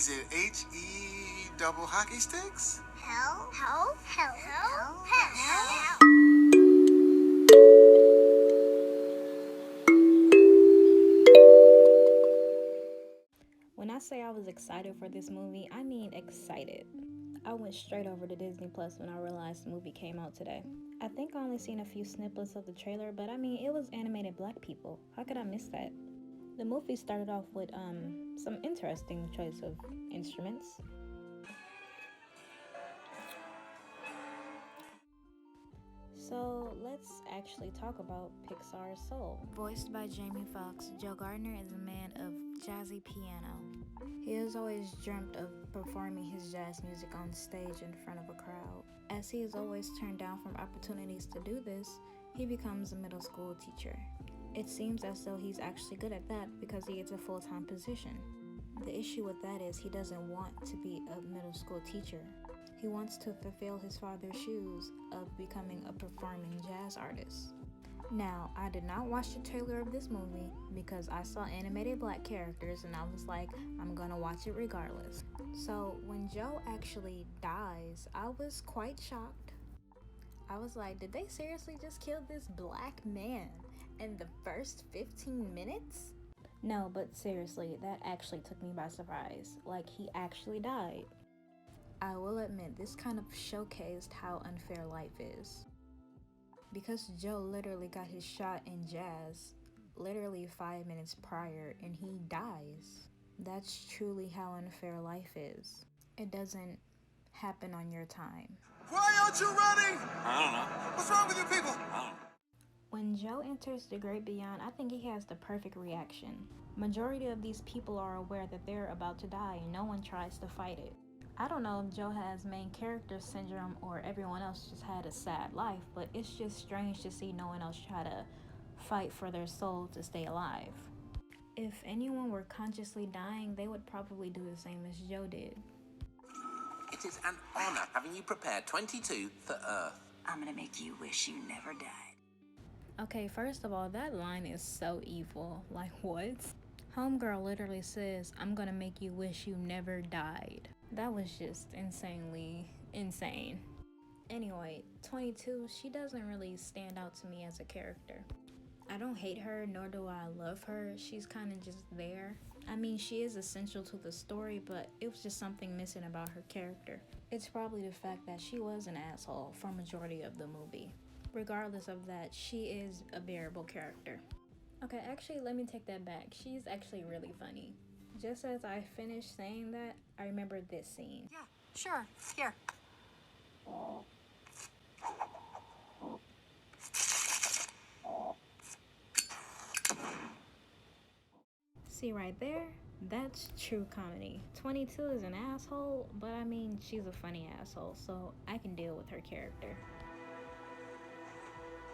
Is it H-E double hockey sticks? Help. Help. Help. Help. Help. When I say I was excited for this movie, I mean excited. I went straight over to Disney Plus when I realized the movie came out today. I think I only seen a few snippets of the trailer, but I mean, it was animated black people. How could I miss that? The movie started off with some interesting choice of instruments. So let's actually talk about Pixar's Soul. Voiced by Jamie Foxx, Joe Gardner is a man of jazzy piano. He has always dreamt of performing his jazz music on stage in front of a crowd. As he is always turned down from opportunities to do this, he becomes a middle school teacher. It seems as though he's actually good at that because he gets a full-time position. The issue with that is he doesn't want to be a middle school teacher. He wants to fulfill his father's shoes of becoming a performing jazz artist. Now, I did not watch the trailer of this movie because I saw animated black characters and I was like, I'm gonna watch it regardless. So when Joe actually dies, I was quite shocked. I was like, did they seriously just kill this black man in the first 15 minutes? No, but seriously, that actually took me by surprise. Like, he actually died. I will admit, this kind of showcased how unfair life is. Because Joe literally got his shot in jazz literally 5 minutes prior and he dies. That's truly how unfair life is. It doesn't happen on your time. Why aren't you running? I don't know. What's wrong with you people? I don't know. When Joe enters the great beyond, I think he has the perfect reaction. Majority of these people are aware that they're about to die and no one tries to fight it. I don't know if Joe has main character syndrome or everyone else just had a sad life, but it's just strange to see no one else try to fight for their soul to stay alive. If anyone were consciously dying, they would probably do the same as Joe did. It is an honor having you prepared 22 for Earth. I'm gonna make you wish you never died. Okay, first of all, that line is so evil. Like, what? Homegirl literally says, I'm gonna make you wish you never died. That was just insanely insane. Anyway, 22, she doesn't really stand out to me as a character. I don't hate her, nor do I love her. She's kind of just there. I mean, she is essential to the story, but it was just something missing about her character. It's probably the fact that she was an asshole for majority of the movie. Regardless of that, she is a bearable character. Okay, actually, let me take that back. She's actually really funny. Just as I finished saying that, I remembered this scene. Yeah, sure. Here. See right there? That's true comedy. 22 is an asshole, but I mean, she's a funny asshole, so I can deal with her character.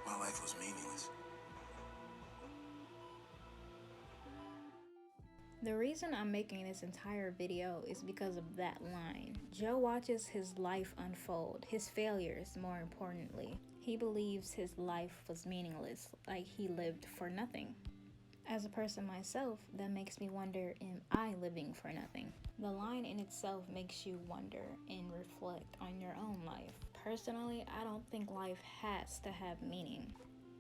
My life was meaningless. The reason I'm making this entire video is because of that line. Joe watches his life unfold, his failures more importantly. He believes his life was meaningless, like he lived for nothing. As a person myself, that makes me wonder, am I living for nothing? The line in itself makes you wonder and reflect on your own life. Personally, I don't think life has to have meaning.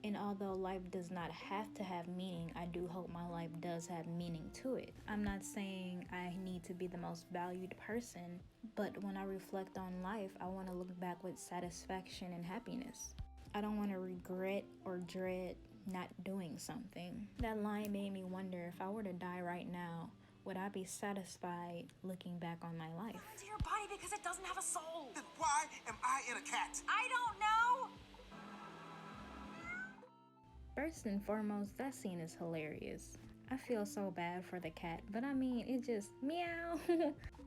And although life does not have to have meaning, I do hope my life does have meaning to it. I'm not saying I need to be the most valued person, but when I reflect on life, I want to look back with satisfaction and happiness. I don't want to regret or dread not doing something. That line made me wonder, if I were to die right now, would I be satisfied looking back on my life? To your body because it doesn't have a soul. Then why am I in a cat? I don't know. First and foremost, that scene is hilarious. I feel so bad for the cat, but I mean, it just meow.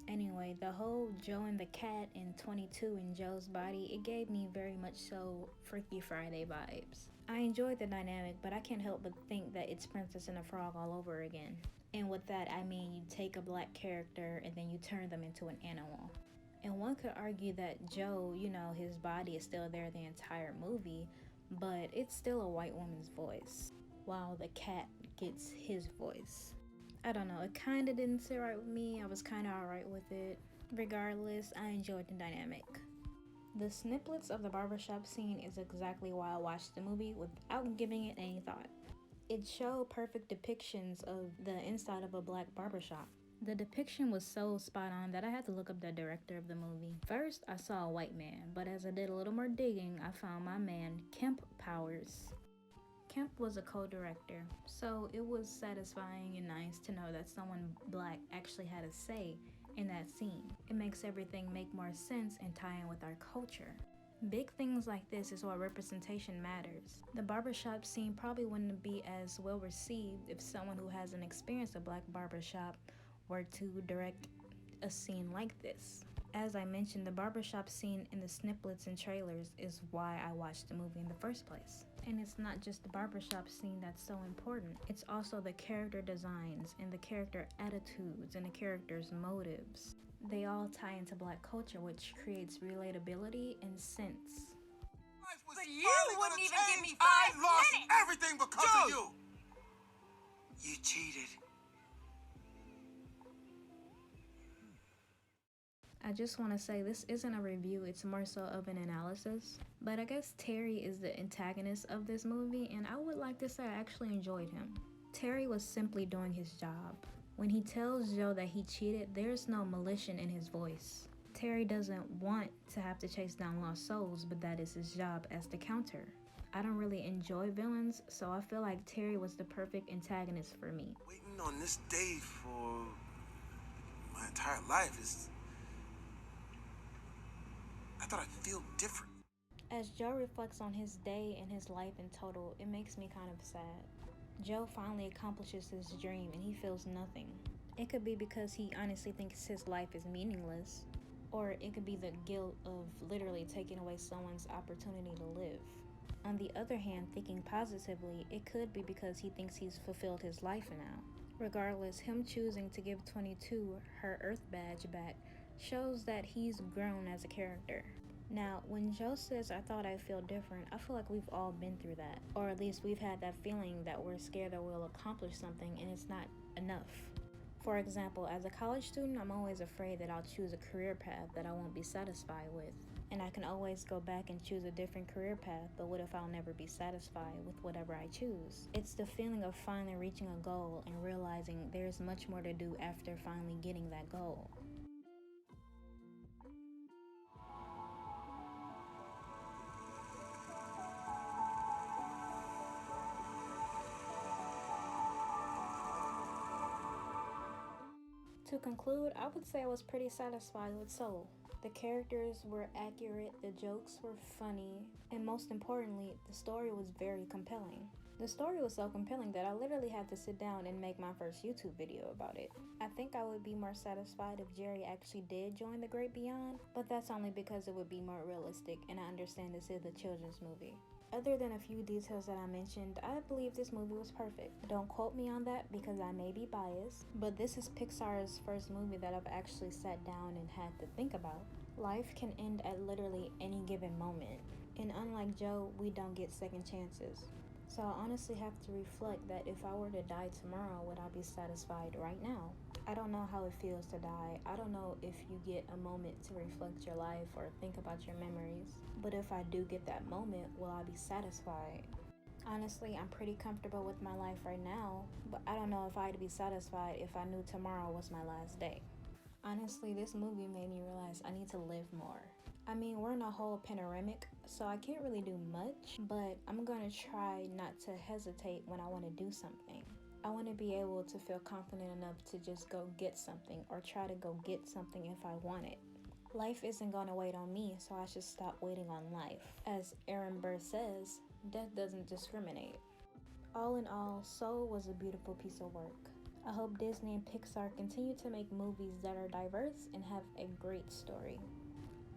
Anyway, the whole Joe and the cat and 22 in Joe's body, it gave me very much so Freaky Friday vibes. I enjoyed the dynamic, but I can't help but think that it's Princess and the Frog all over again. And with that, I mean you take a black character and then you turn them into an animal. And one could argue that Joe, his body is still there the entire movie, but it's still a white woman's voice, while the cat gets his voice. I don't know, it kind of didn't sit right with me. I was kind of alright with it. Regardless, I enjoyed the dynamic. The snippets of the barbershop scene is exactly why I watched the movie without giving it any thought. It showed perfect depictions of the inside of a black barbershop. The depiction was so spot on that I had to look up the director of the movie. First, I saw a white man, but as I did a little more digging, I found my man, Kemp Powers. Kemp was a co-director, so it was satisfying and nice to know that someone black actually had a say in that scene. It makes everything make more sense and tie in with our culture. Big things like this is why representation matters. The barbershop scene probably wouldn't be as well received if someone who hasn't experienced a black barbershop were to direct a scene like this. As I mentioned, the barbershop scene in the snippets and trailers is why I watched the movie in the first place. And it's not just the barbershop scene that's so important. It's also the character designs and the character attitudes and the characters' motives. They all tie into black culture, which creates relatability and sense. But you wouldn't even give me 5 I lost minutes. everything because of you. You cheated. I just want to say this isn't a review, it's more so of an analysis. But I guess Terry is the antagonist of this movie, and I would like to say I actually enjoyed him. Terry was simply doing his job. When he tells Joe that he cheated, there's no malicious in his voice. Terry doesn't want to have to chase down lost souls, but that is his job as the counter. I don't really enjoy villains, so I feel like Terry was the perfect antagonist for me. Waiting on this day for my entire life is... I thought I'd feel different. As Joe reflects on his day and his life in total, it makes me kind of sad. Joe finally accomplishes his dream and he feels nothing. It could be because he honestly thinks his life is meaningless, or it could be the guilt of literally taking away someone's opportunity to live. On the other hand, thinking positively, it could be because he thinks he's fulfilled his life now. Regardless, him choosing to give 22 her Earth badge back shows that he's grown as a character. Now, when Joe says, I thought I'd feel different, I feel like we've all been through that. Or at least we've had that feeling that we're scared that we'll accomplish something and it's not enough. For example, as a college student, I'm always afraid that I'll choose a career path that I won't be satisfied with. And I can always go back and choose a different career path, but what if I'll never be satisfied with whatever I choose? It's the feeling of finally reaching a goal and realizing there's much more to do after finally getting that goal. To conclude, I would say I was pretty satisfied with Soul. The characters were accurate, the jokes were funny, and most importantly, the story was very compelling. The story was so compelling that I literally had to sit down and make my first YouTube video about it. I think I would be more satisfied if Jerry actually did join the Great Beyond, but that's only because it would be more realistic, and I understand this is a children's movie. Other than a few details that I mentioned, I believe this movie was perfect. Don't quote me on that because I may be biased, but this is Pixar's first movie that I've actually sat down and had to think about. Life can end at literally any given moment, and unlike Joe, we don't get second chances. So I honestly have to reflect that if I were to die tomorrow, would I be satisfied right now? I don't know how it feels to die. I don't know if you get a moment to reflect your life or think about your memories. But if I do get that moment, will I be satisfied? Honestly, I'm pretty comfortable with my life right now, but I don't know if I'd be satisfied if I knew tomorrow was my last day. Honestly, this movie made me realize I need to live more. I mean, we're in a whole panoramic, so I can't really do much, but I'm gonna try not to hesitate when I want to do something. I want to be able to feel confident enough to just go get something or try to go get something if I want it. Life isn't gonna wait on me, so I should stop waiting on life. As Aaron Burr says, death doesn't discriminate. All in all, Soul was a beautiful piece of work. I hope Disney and Pixar continue to make movies that are diverse and have a great story.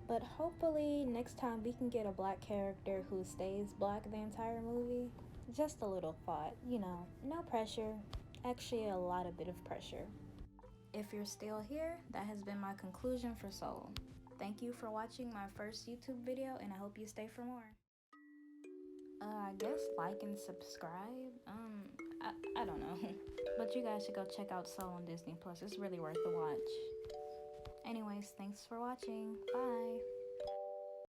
But hopefully next time we can get a black character who stays black the entire movie. Just a little thought, no pressure. Actually, a lot of bit of pressure. If you're still here, that has been my conclusion for Soul. Thank you for watching my first YouTube video, and I hope you stay for more. I guess like and subscribe. I don't know. But you guys should go check out Soul on Disney Plus. It's really worth the watch. Anyways, thanks for watching. Bye.